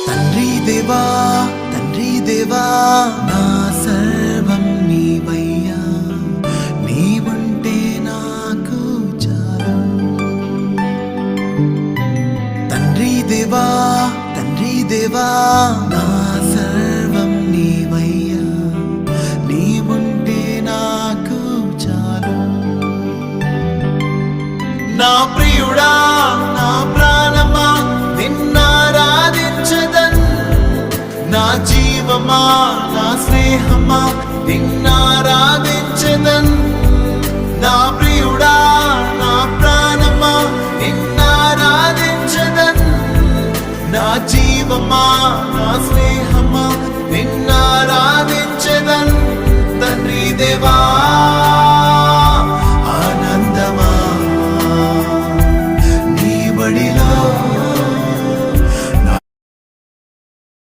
తండ్రి దేవా నా సర్వం నీవయ్యా, నీవుంటే నాకు చాలు. తండ్రి దేవా నా సర్వం నీవయ్యా, నీవుంటే నాకు చాలు. నా ప్రియుడా నా ప్రాణమా నిన్నారాధించదన్, నా జీవమా నా స్నేహమా నిన్నారాధించదన్. నా ప్రియుడా నా ప్రాణమా నిన్నారాధించదన్, నా జీవమా నా స్నేహమా నిన్నారాధించదన్. తండ్రి దేవా